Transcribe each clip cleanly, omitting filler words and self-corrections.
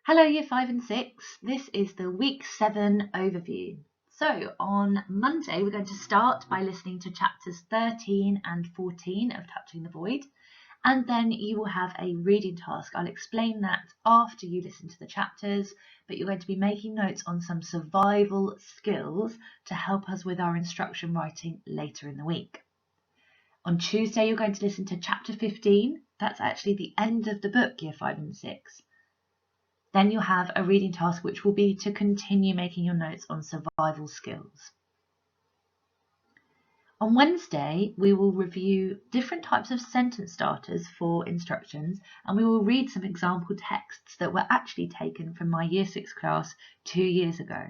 Hello Year 5 and 6, this is the Week 7 overview. So on Monday we're going to start by listening to chapters 13 and 14 of Touching the Void, and then you will have a reading task. I'll explain that after you listen to the chapters, but you're going to be making notes on some survival skills to help us with our instruction writing later in the week. On Tuesday you're going to listen to chapter 15, that's actually the end of the book Year 5 and 6. Then you'll have a reading task which will be to continue making your notes on survival skills. On Wednesday, we will review different types of sentence starters for instructions, and we will read some example texts that were actually taken from my Year 6 class 2 years ago.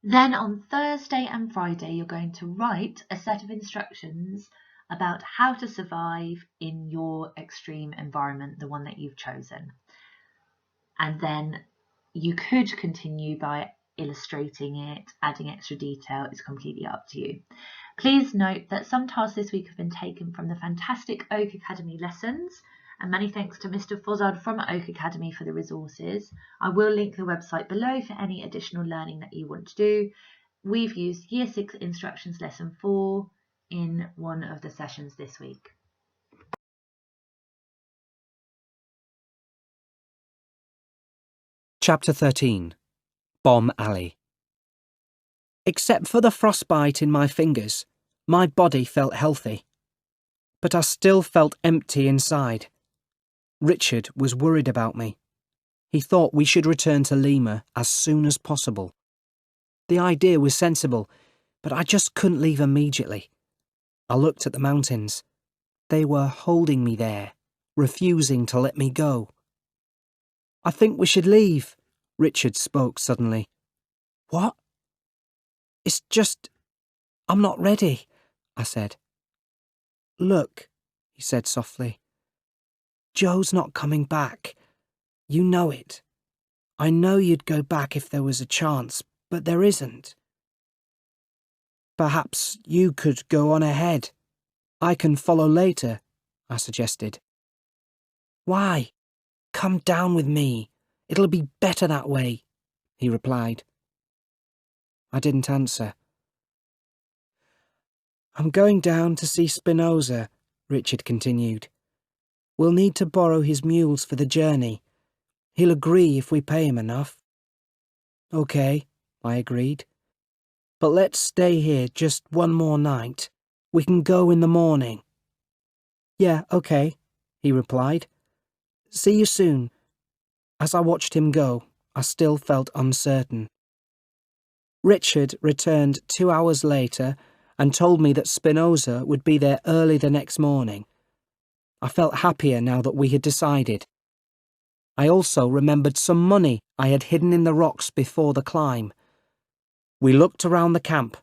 Then on Thursday and Friday, you're going to write a set of instructions about how to survive in your extreme environment, the one that you've chosen. And then you could continue by illustrating it, adding extra detail. It's completely up to you. Please note that some tasks this week have been taken from the fantastic Oak Academy lessons, and many thanks to Mr. Fozzard from Oak Academy for the resources. I will link the website below for any additional learning that you want to do. We've used Year 6 Instructions Lesson 4 in one of the sessions this week. Chapter 13 Bomb Alley. Except for the frostbite in my fingers, my body felt healthy. But I still felt empty inside. Richard was worried about me. He thought we should return to Lima as soon as possible. The idea was sensible, but I just couldn't leave immediately. I looked at the mountains. They were holding me there, refusing to let me go. "I think we should leave," Richard spoke suddenly. "What?" "It's just, I'm not ready," I said. "Look," he said softly. "Joe's not coming back. You know it. I know you'd go back if there was a chance, but there isn't." "Perhaps you could go on ahead. I can follow later," I suggested. "Why? Come down with me. It'll be better that way," he replied. I didn't answer. "I'm going down to see Spinoza," Richard continued. "We'll need to borrow his mules for the journey. He'll agree if we pay him enough." "Okay," I agreed. "But let's stay here just one more night. We can go in the morning." "Yeah, okay," he replied. "See you soon." As I watched him go, I still felt uncertain. Richard returned 2 hours later and told me that Spinoza would be there early the next morning. I felt happier now that we had decided. I also remembered some money I had hidden in the rocks before the climb. We looked around the camp,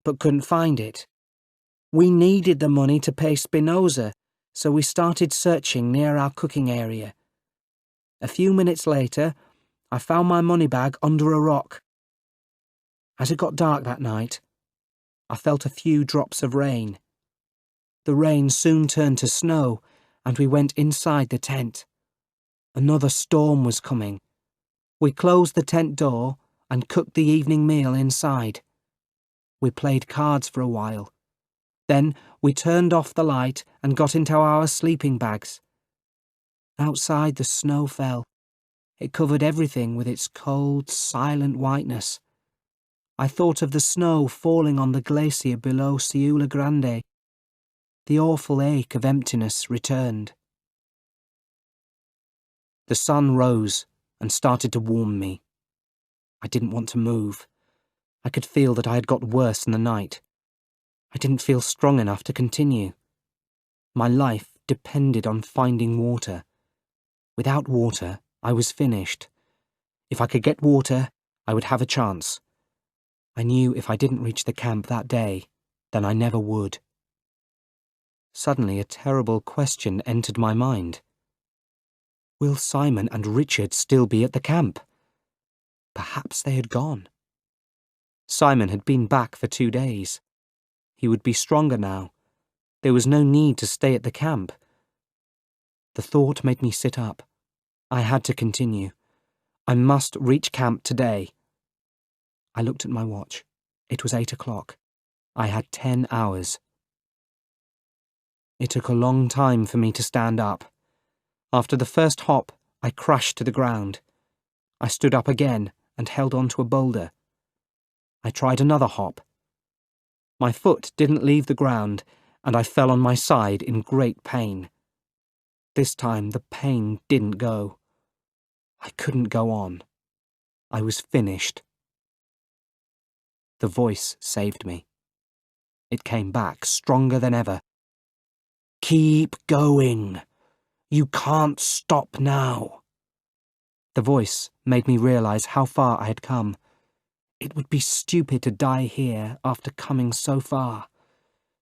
but couldn't find it. We needed the money to pay Spinoza, so we started searching near our cooking area. A few minutes later, I found my money bag under a rock. As it got dark that night, I felt a few drops of rain. The rain soon turned to snow, and we went inside the tent. Another storm was coming. We closed the tent door and cooked the evening meal inside. We played cards for a while. Then we turned off the light and got into our sleeping bags. Outside, the snow fell. It covered everything with its cold, silent whiteness. I thought of the snow falling on the glacier below Ciula Grande. The awful ache of emptiness returned. The sun rose and started to warm me. I didn't want to move. I could feel that I had got worse in the night. I didn't feel strong enough to continue. My life depended on finding water. Without water, I was finished. If I could get water, I would have a chance. I knew if I didn't reach the camp that day, then I never would. Suddenly, a terrible question entered my mind. Will Simon and Richard still be at the camp? Perhaps they had gone. Simon had been back for 2 days. He would be stronger now. There was no need to stay at the camp. The thought made me sit up. I had to continue. I must reach camp today. I looked at my watch. It was 8 o'clock. I had 10 hours. It took a long time for me to stand up. After the first hop, I crashed to the ground. I stood up again and held on to a boulder. I tried another hop. My foot didn't leave the ground, and I fell on my side in great pain. This time the pain didn't go. I couldn't go on. I was finished. The voice saved me. It came back stronger than ever. Keep going. You can't stop now. The voice made me realize how far I had come. It would be stupid to die here after coming so far.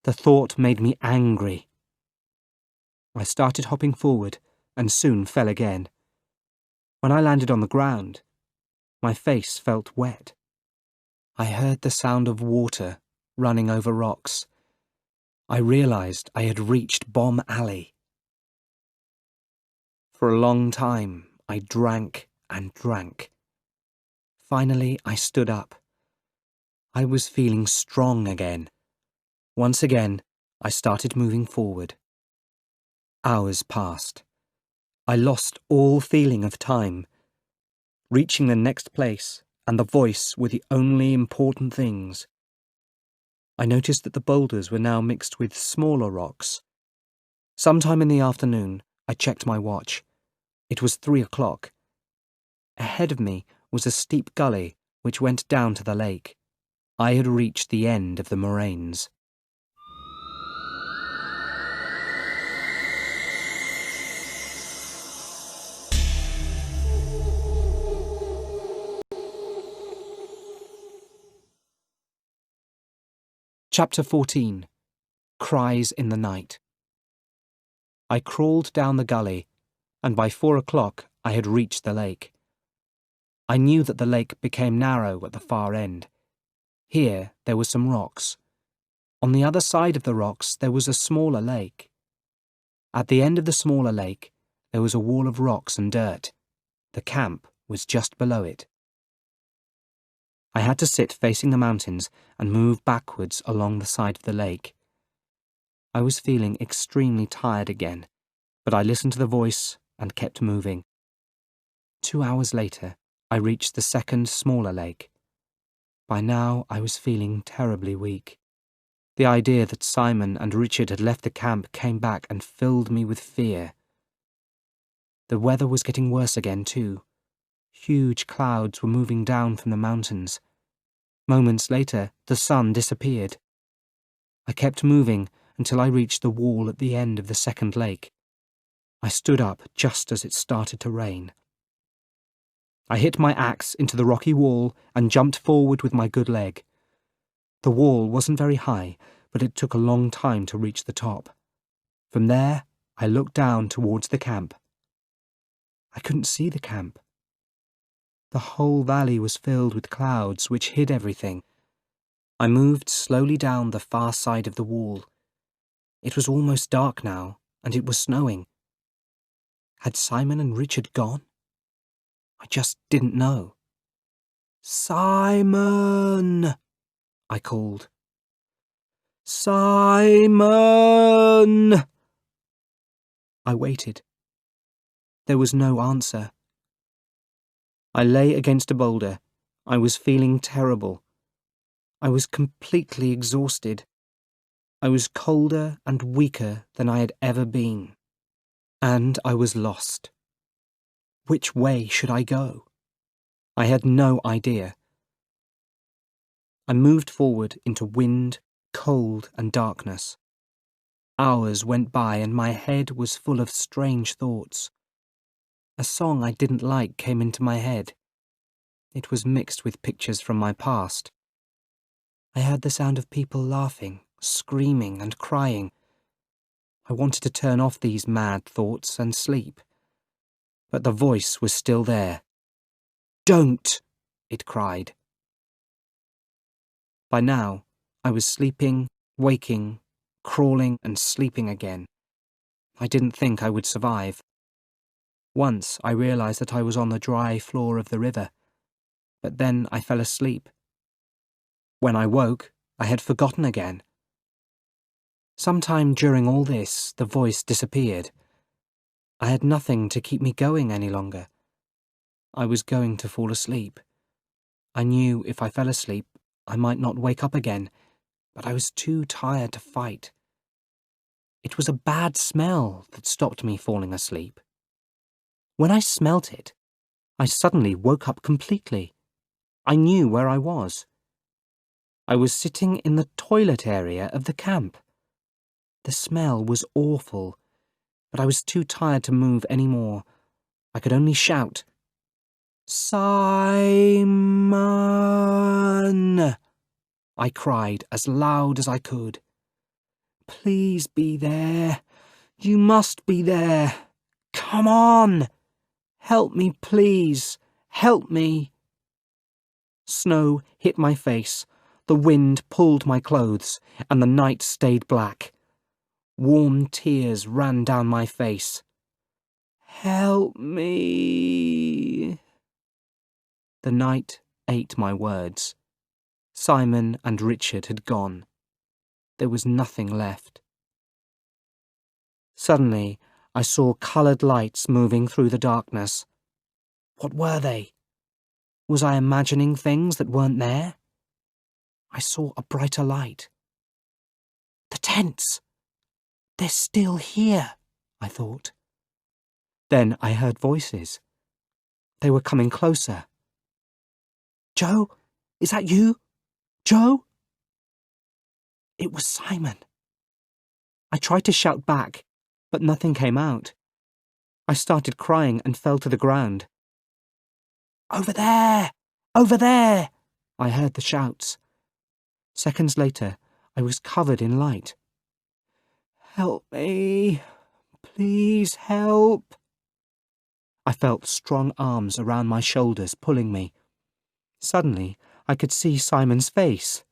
The thought made me angry. I started hopping forward and soon fell again. When I landed on the ground, my face felt wet. I heard the sound of water running over rocks. I realized I had reached Bomb Alley. For a long time, I drank and drank. Finally, I stood up. I was feeling strong again. Once again, I started moving forward. Hours passed. I lost all feeling of time. Reaching the next place and the voice were the only important things. I noticed that the boulders were now mixed with smaller rocks. Sometime in the afternoon, I checked my watch. It was 3 o'clock. Ahead of me was a steep gully which went down to the lake. I had reached the end of the moraines. Chapter 14. Cries in the Night. I crawled down the gully, and by 4 o'clock I had reached the lake. I knew that the lake became narrow at the far end. Here there were some rocks. On the other side of the rocks there was a smaller lake. At the end of the smaller lake there was a wall of rocks and dirt. The camp was just below it. I had to sit facing the mountains and move backwards along the side of the lake. I was feeling extremely tired again, but I listened to the voice and kept moving. 2 hours later, I reached the second, smaller lake. By now, I was feeling terribly weak. The idea that Simon and Richard had left the camp came back and filled me with fear. The weather was getting worse again, too. Huge clouds were moving down from the mountains. Moments later, the sun disappeared. I kept moving until I reached the wall at the end of the second lake. I stood up just as it started to rain. I hit my axe into the rocky wall and jumped forward with my good leg. The wall wasn't very high, but it took a long time to reach the top. From there, I looked down towards the camp. I couldn't see the camp. The whole valley was filled with clouds which hid everything. I moved slowly down the far side of the wall. It was almost dark now, and it was snowing. Had Simon and Richard gone? I just didn't know. Simon! I called. Simon! I waited. There was no answer. I lay against a boulder. I was feeling terrible. I was completely exhausted. I was colder and weaker than I had ever been. And I was lost. Which way should I go? I had no idea. I moved forward into wind, cold, and darkness. Hours went by and my head was full of strange thoughts. A song I didn't like came into my head. It was mixed with pictures from my past. I heard the sound of people laughing, screaming, and crying. I wanted to turn off these mad thoughts and sleep. But the voice was still there. "Don't!" it cried. By now, I was sleeping, waking, crawling, and sleeping again. I didn't think I would survive. Once I realised that I was on the dry floor of the river, but then I fell asleep. When I woke, I had forgotten again. Sometime during all this, the voice disappeared. I had nothing to keep me going any longer. I was going to fall asleep. I knew if I fell asleep, I might not wake up again, but I was too tired to fight. It was a bad smell that stopped me falling asleep. When I smelt it, I suddenly woke up completely. I knew where I was. I was sitting in the toilet area of the camp. The smell was awful, but I was too tired to move any more. I could only shout, "Simon!" I cried as loud as I could. "Please be there. You must be there. Come on! Help me, please. Help me." Snow hit my face, the wind pulled my clothes, and the night stayed black. Warm tears ran down my face. "Help me." The night ate my words. Simon and Richard had gone. There was nothing left. Suddenly, I saw coloured lights moving through the darkness. What were they? Was I imagining things that weren't there? I saw a brighter light. The tents! They're still here, I thought. Then I heard voices. They were coming closer. "Joe? Is that you? Joe?" It was Simon. I tried to shout back, but nothing came out. I started crying and fell to the ground. "Over there! Over there!" I heard the shouts. Seconds later, I was covered in light. "Help me! Please help!" I felt strong arms around my shoulders pulling me. Suddenly, I could see Simon's face.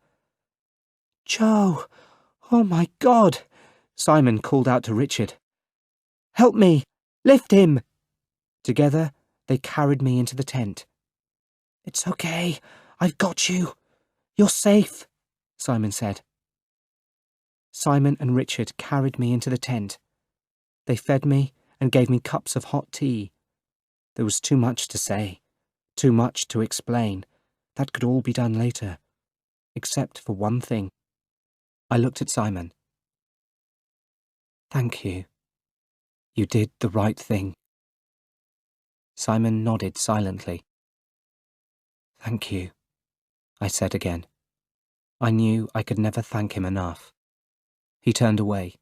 "Joe! Oh my God!" Simon called out to Richard. "Help me! Lift him!" Together, they carried me into the tent. "It's okay. I've got you. You're safe," Simon said. Simon and Richard carried me into the tent. They fed me and gave me cups of hot tea. There was too much to say, too much to explain. That could all be done later, except for one thing. I looked at Simon. "Thank you. You did the right thing." Simon nodded silently. "Thank you," I said again. I knew I could never thank him enough. He turned away.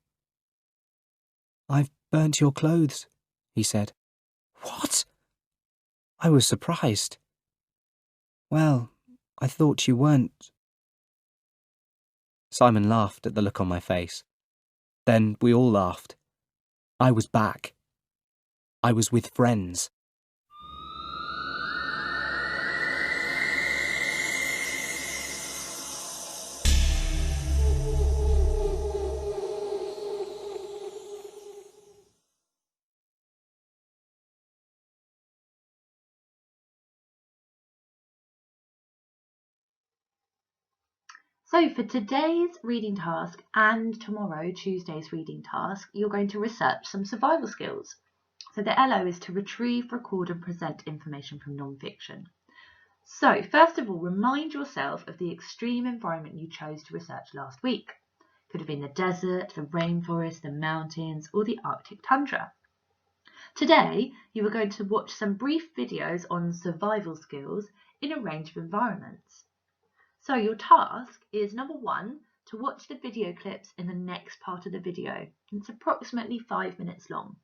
"I've burnt your clothes," he said. "What?" I was surprised. "Well, I thought you weren't." Simon laughed at the look on my face. Then we all laughed. I was back. I was with friends. So for today's reading task and tomorrow, Tuesday's reading task, you're going to research some survival skills. So the LO is to retrieve, record and present information from non-fiction. So first of all, remind yourself of the extreme environment you chose to research last week. Could have been the desert, the rainforest, the mountains or the Arctic tundra. Today, you are going to watch some brief videos on survival skills in a range of environments. So your task is number 1, to watch the video clips in the next part of the video. It's approximately 5 minutes long.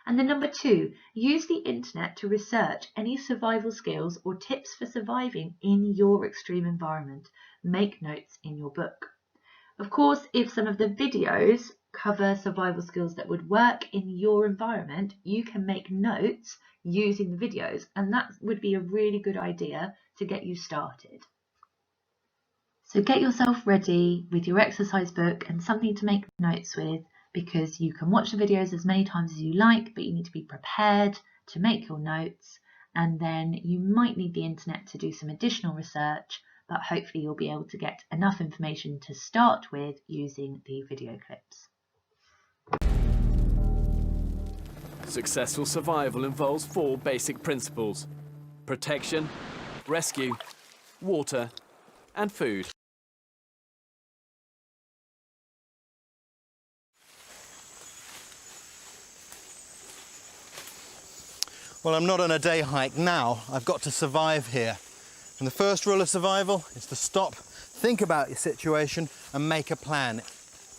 And then number 2, use the internet to research any survival skills or tips for surviving in your extreme environment. Make notes in your book. Of course, if some of the videos cover survival skills that would work in your environment, you can make notes using the videos, and that would be a really good idea to get you started. So get yourself ready with your exercise book and something to make notes with, because you can watch the videos as many times as you like, but you need to be prepared to make your notes, and then you might need the internet to do some additional research, but hopefully you'll be able to get enough information to start with using the video clips. Successful survival involves 4 basic principles: protection, rescue, water, and food. Well, I'm not on a day hike now. I've got to survive here. And the first rule of survival is to stop, think about your situation, and make a plan.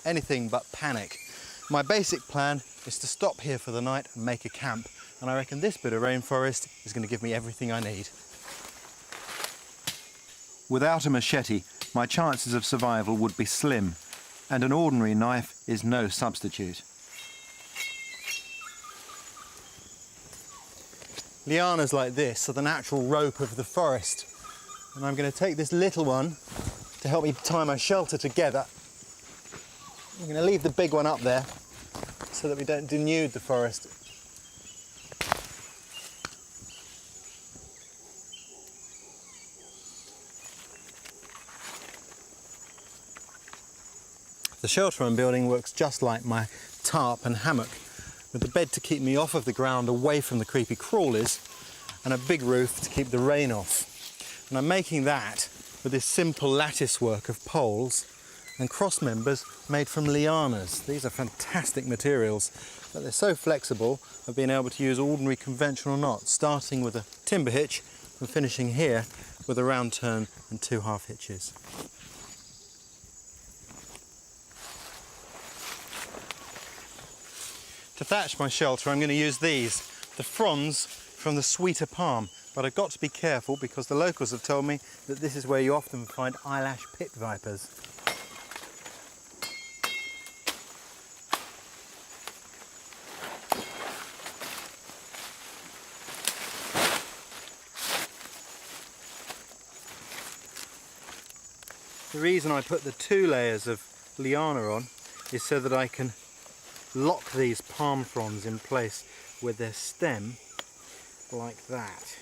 Anything but panic. My basic plan is to stop here for the night and make a camp. And I reckon this bit of rainforest is going to give me everything I need. Without a machete, my chances of survival would be slim, and an ordinary knife is no substitute. Lianas like this are the natural rope of the forest. And I'm going to take this little one to help me tie my shelter together. I'm going to leave the big one up there so that we don't denude the forest. The shelter I'm building works just like my tarp and hammock, with the bed to keep me off of the ground away from the creepy crawlies and a big roof to keep the rain off. And I'm making that with this simple lattice work of poles and cross members made from lianas. These are fantastic materials, but they're so flexible I've been able to use ordinary conventional knots, starting with a timber hitch and finishing here with a round turn and 2 half hitches. To thatch my shelter, I'm going to use these, the fronds from the sweeter palm, but I've got to be careful because the locals have told me that this is where you often find eyelash pit vipers. The reason I put the 2 layers of liana on is so that I can lock these palm fronds in place with their stem like that.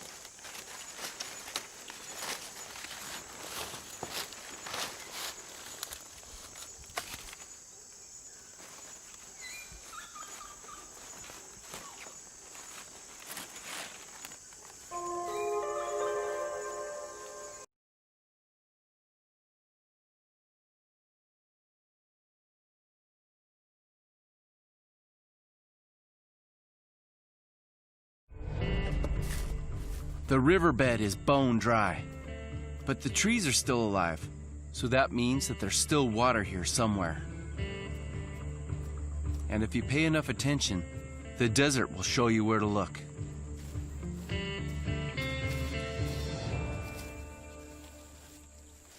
The riverbed is bone dry, but the trees are still alive, so that means that there's still water here somewhere. And if you pay enough attention, the desert will show you where to look.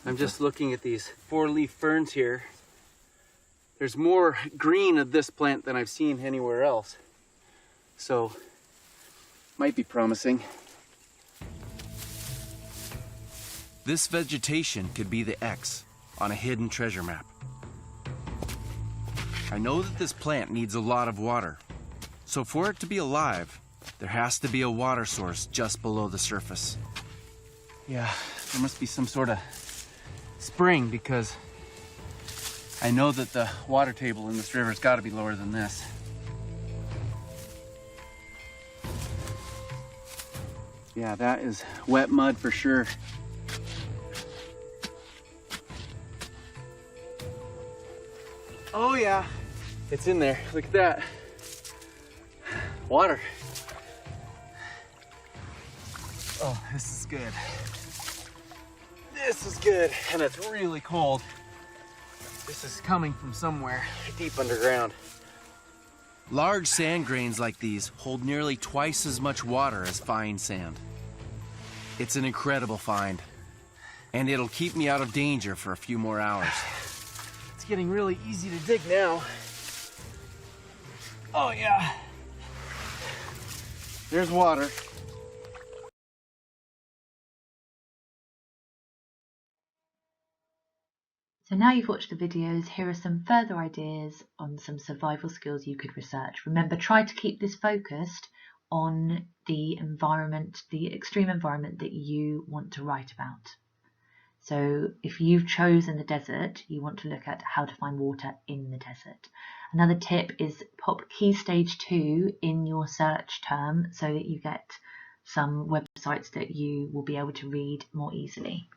I'm just looking at these 4-leaf ferns here. There's more green of this plant than I've seen anywhere else, so might be promising. This vegetation could be the X on a hidden treasure map. I know that this plant needs a lot of water, so for it to be alive, there has to be a water source just below the surface. Yeah, there must be some sort of spring because I know that the water table in this river's got to be lower than this. Yeah, that is wet mud for sure. Oh yeah, it's in there. Look at that. Water. Oh, this is good. This is good, and it's really cold. This is coming from somewhere deep underground. Large sand grains like these hold nearly twice as much water as fine sand. It's an incredible find, and it'll keep me out of danger for a few more hours. It's getting really easy to dig now. Oh yeah. There's water. So now you've watched the videos, here are some further ideas on some survival skills you could research. Remember, try to keep this focused on the environment, the extreme environment that you want to write about. So if you've chosen the desert, you want to look at how to find water in the desert. Another tip is pop Key Stage 2 in your search term so that you get some websites that you will be able to read more easily.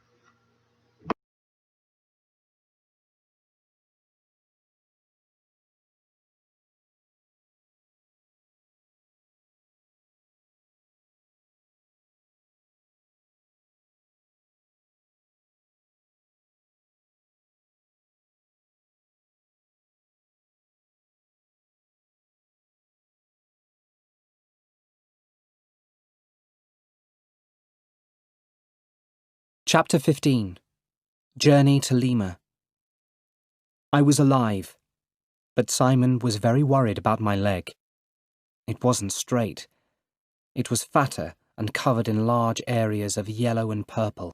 Chapter 15. Journey to Lima. I was alive, but Simon was very worried about my leg. It wasn't straight. It was fatter and covered in large areas of yellow and purple.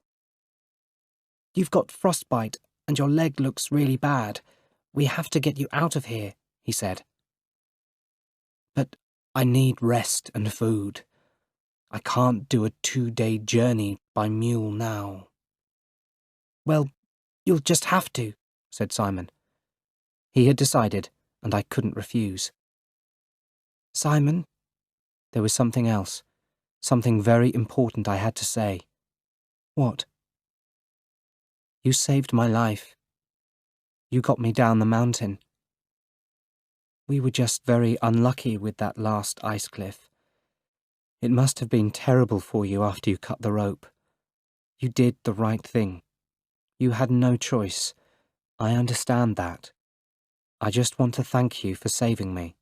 "You've got frostbite and your leg looks really bad. We have to get you out of here," he said. "But I need rest and food. I can't do a 2-day journey by mule now." "Well, you'll just have to," said Simon. He had decided, and I couldn't refuse. "Simon," there was something else, something very important I had to say. "What?" "You saved my life. You got me down the mountain. We were just very unlucky with that last ice cliff. It must have been terrible for you after you cut the rope. You did the right thing. You had no choice. I understand that. I just want to thank you for saving me."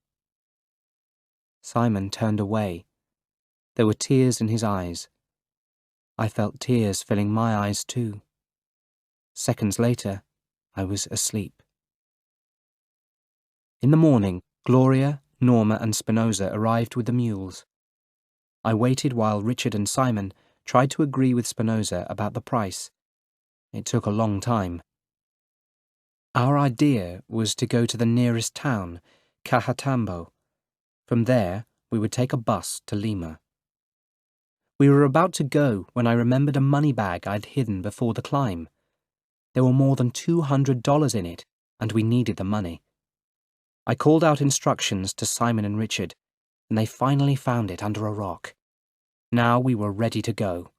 Simon turned away. There were tears in his eyes. I felt tears filling my eyes too. Seconds later, I was asleep. In the morning, Gloria, Norma and Spinoza arrived with the mules. I waited while Richard and Simon tried to agree with Spinoza about the price. It took a long time. Our idea was to go to the nearest town, Cajatambo. From there, we would take a bus to Lima. We were about to go when I remembered a money bag I'd hidden before the climb. There were more than $200 in it, and we needed the money. I called out instructions to Simon and Richard, and they finally found it under a rock. Now we were ready to go.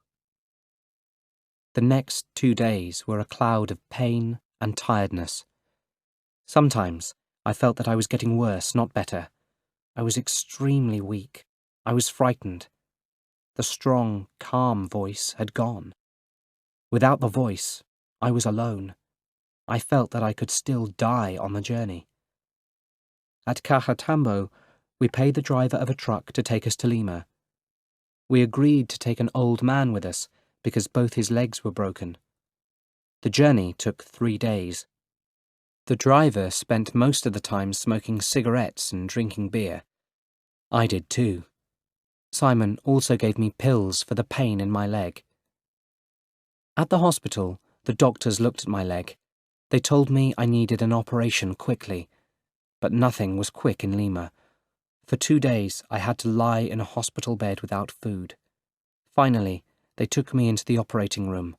The next 2 days were a cloud of pain and tiredness. Sometimes I felt that I was getting worse, not better. I was extremely weak. I was frightened. The strong, calm voice had gone. Without the voice, I was alone. I felt that I could still die on the journey. At Cajatambo, we paid the driver of a truck to take us to Lima. We agreed to take an old man with us because both his legs were broken. The journey took 3 days. The driver spent most of the time smoking cigarettes and drinking beer. I did too. Simon also gave me pills for the pain in my leg. At the hospital, the doctors looked at my leg. They told me I needed an operation quickly, but nothing was quick in Lima. For 2 days, I had to lie in a hospital bed without food. Finally, they took me into the operating room.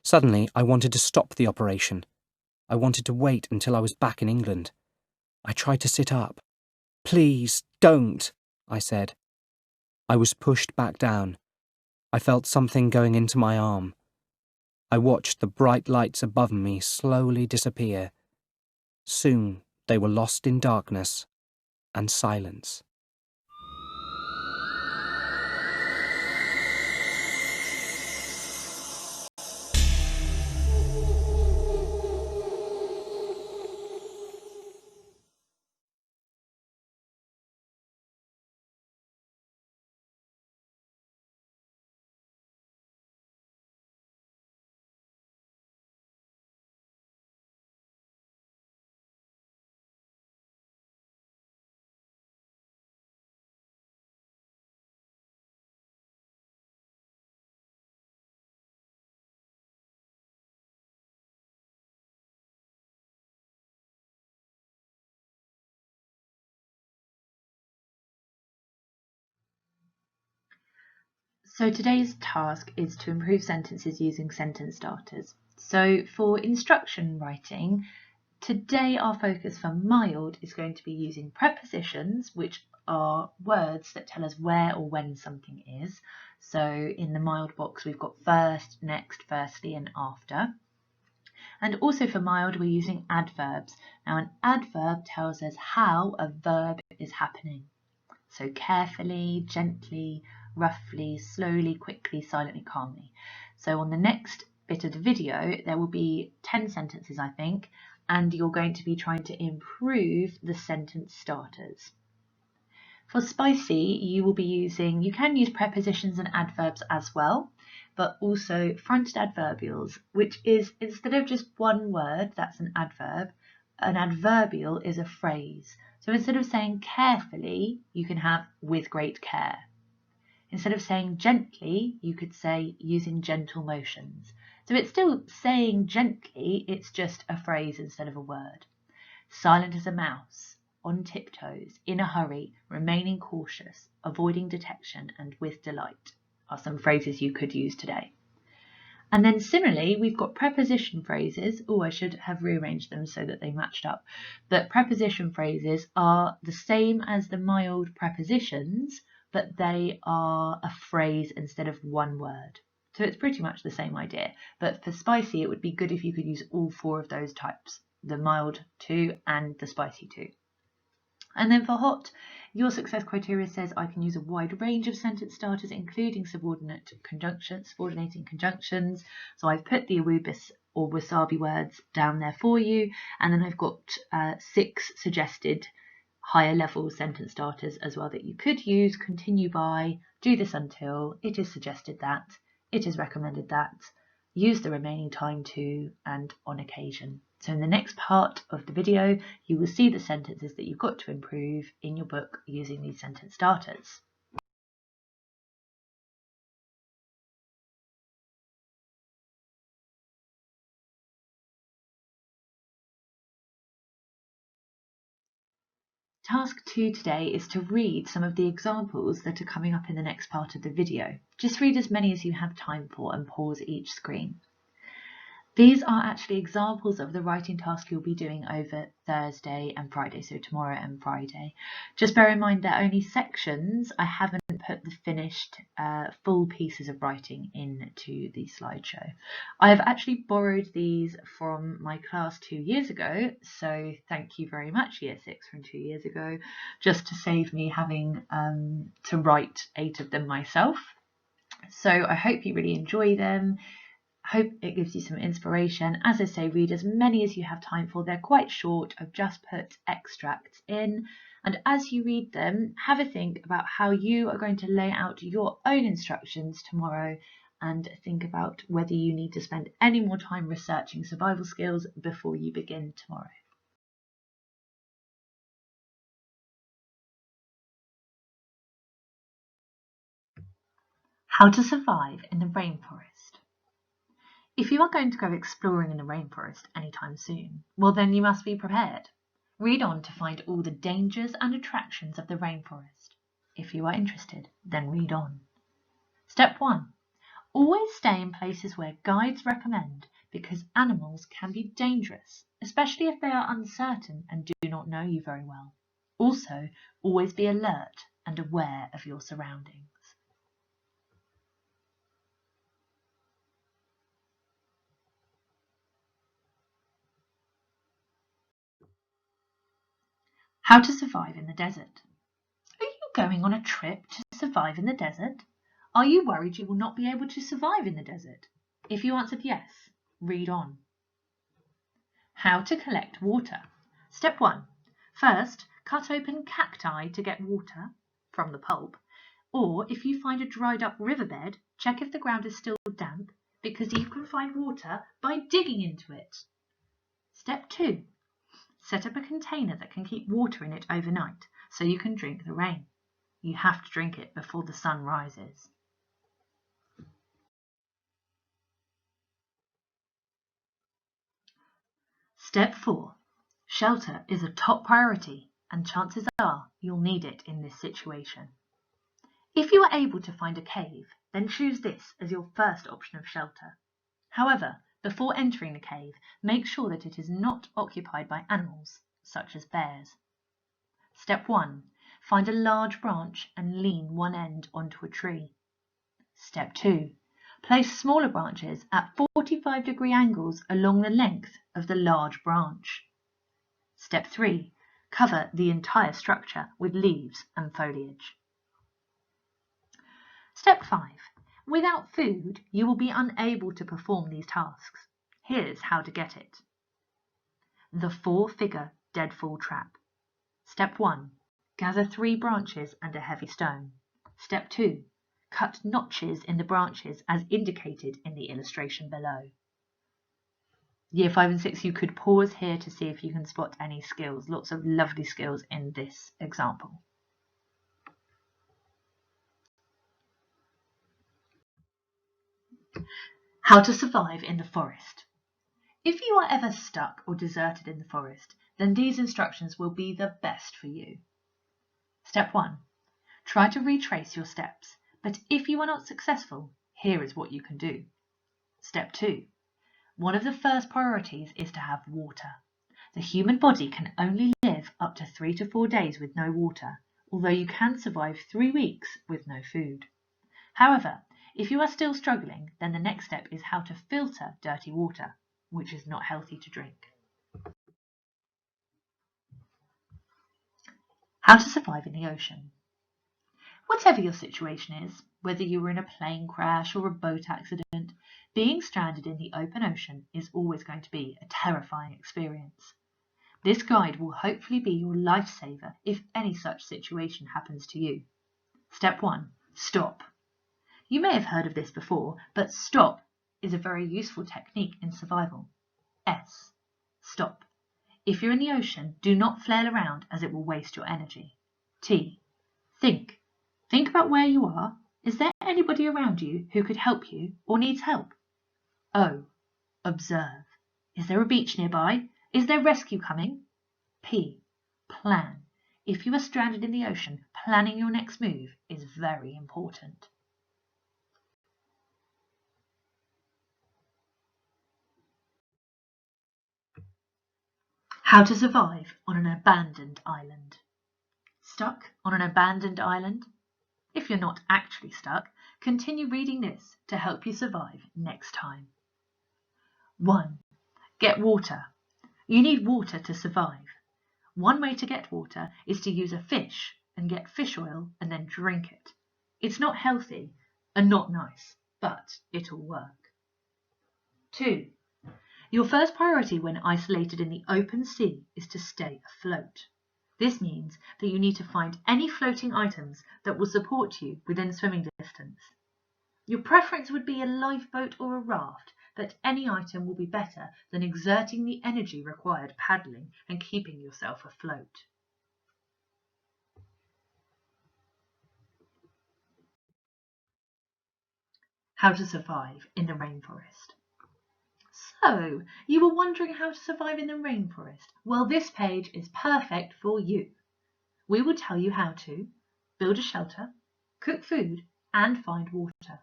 Suddenly, I wanted to stop the operation. I wanted to wait until I was back in England. I tried to sit up. "Please, don't," I said. I was pushed back down. I felt something going into my arm. I watched the bright lights above me slowly disappear. Soon, they were lost in darkness and silence. So today's task is to improve sentences using sentence starters. So for instruction writing, today our focus for mild is going to be using prepositions, which are words that tell us where or when something is. So in the mild box we've got first, next, firstly and after. And also for mild we're using adverbs. Now an adverb tells us how a verb is happening. So carefully, gently, roughly, slowly, quickly, silently, calmly. So on the next bit of the video, there will be 10 sentences, I think, and you're going to be trying to improve the sentence starters. For spicy, you can use prepositions and adverbs as well, but also fronted adverbials, which is instead of just one word, that's an adverbial is a phrase. So instead of saying carefully, you can have with great care. Instead of saying gently, you could say using gentle motions. So it's still saying gently, it's just a phrase instead of a word. Silent as a mouse, on tiptoes, in a hurry, remaining cautious, avoiding detection, and with delight are some phrases you could use today. And then similarly, we've got preposition phrases. Oh, I should have rearranged them so that they matched up. But preposition phrases are the same as the mild prepositions, but they are a phrase instead of one word. So it's pretty much the same idea. But for spicy, it would be good if you could use all 4 of those types, the mild 2 and the spicy 2. And then for hot, your success criteria says I can use a wide range of sentence starters, including subordinating conjunctions. So I've put the awubis or wasabi words down there for you, and then I've got 6 suggested higher level sentence starters as well that you could use. Continue by, do this until, it is suggested that, it is recommended that, use the remaining time to, and on occasion. So in the next part of the video, you will see the sentences that you've got to improve in your book using these sentence starters. Task 2 today is to read some of the examples that are coming up in the next part of the video. Just read as many as you have time for and pause each screen. These are actually examples of the writing task you'll be doing over Thursday and Friday, so tomorrow and Friday. Just bear in mind they're only sections. I haven't put the finished full pieces of writing into the slideshow. I have actually borrowed these from my class 2 years ago, so thank you very much, Year 6 from 2 years ago, just to save me having to write 8 of them myself. So I hope you really enjoy them. Hope it gives you some inspiration. As I say, read as many as you have time for. They're quite short. I've just put extracts in. And as you read them, have a think about how you are going to lay out your own instructions tomorrow, and think about whether you need to spend any more time researching survival skills before you begin tomorrow. How to survive in the rainforest. If you are going to go exploring in the rainforest anytime soon, well then you must be prepared. Read on to find all the dangers and attractions of the rainforest. If you are interested, then read on. Step 1. Always stay in places where guides recommend, because animals can be dangerous, especially if they are uncertain and do not know you very well. Also, always be alert and aware of your surroundings. How to survive in the desert. Are you going on a trip to survive in the desert? Are you worried you will not be able to survive in the desert? If you answered yes, read on. How to collect water. Step 1. First, cut open cacti to get water from the pulp. Or if you find a dried up riverbed, check if the ground is still damp, because you can find water by digging into it. Step 2. Set up a container that can keep water in it overnight so you can drink the rain. You have to drink it before the sun rises. Step 4. Shelter is a top priority, and chances are you'll need it in this situation. If you are able to find a cave, then choose this as your first option of shelter. However, before entering the cave, make sure that it is not occupied by animals, such as bears. Step 1. Find a large branch and lean one end onto a tree. Step 2. Place smaller branches at 45-degree angles along the length of the large branch. Step 3. Cover the entire structure with leaves and foliage. Step 5. Without food, you will be unable to perform these tasks. Here's how to get it. The 4-figure deadfall trap. Step 1. Gather 3 branches and a heavy stone. Step 2. Cut notches in the branches as indicated in the illustration below. Year 5 and 6, you could pause here to see if you can spot any skills. Lots of lovely skills in this example. How to survive in the forest. If you are ever stuck or deserted in the forest, then these instructions will be the best for you. Step 1. Try to retrace your steps, but if you are not successful, here is what you can do. Step 2. One of the first priorities is to have water. The human body can only live up to 3 to 4 days with no water, although you can survive 3 weeks with no food. However, if you are still struggling, then the next step is how to filter dirty water, which is not healthy to drink. How to survive in the ocean. Whatever your situation is, whether you were in a plane crash or a boat accident, being stranded in the open ocean is always going to be a terrifying experience. This guide will hopefully be your lifesaver if any such situation happens to you. Step 1. Stop. You may have heard of this before, but stop is a very useful technique in survival. S. Stop. If you're in the ocean, do not flail around as it will waste your energy. T. Think. Think about where you are. Is there anybody around you who could help you or needs help? O. Observe. Is there a beach nearby? Is there rescue coming? P. Plan. If you are stranded in the ocean, planning your next move is very important. How to survive on an abandoned island. Stuck on an abandoned island? If you're not actually stuck, continue reading this to help you survive next time. 1. Get water. You need water to survive. One way to get water is to use a fish and get fish oil and then drink it. It's not healthy and not nice, but it'll work. 2. Your first priority when isolated in the open sea is to stay afloat. This means that you need to find any floating items that will support you within swimming distance. Your preference would be a lifeboat or a raft, but any item will be better than exerting the energy required paddling and keeping yourself afloat. How to survive in the rainforest. So, you were wondering how to survive in the rainforest? Well, this page is perfect for you. We will tell you how to build a shelter, cook food, and find water.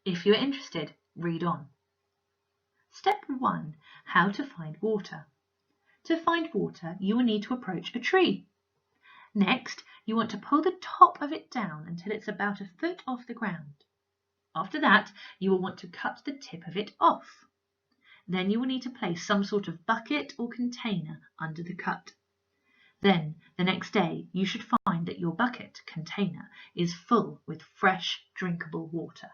If you're interested, read on. Step 1. How to find water. To find water, you will need to approach a tree. Next, you want to pull the top of it down until it's about a foot off the ground. After that, you will want to cut the tip of it off. Then you will need to place some sort of bucket or container under the cut. Then, the next day, you should find that your bucket container is full with fresh, drinkable water.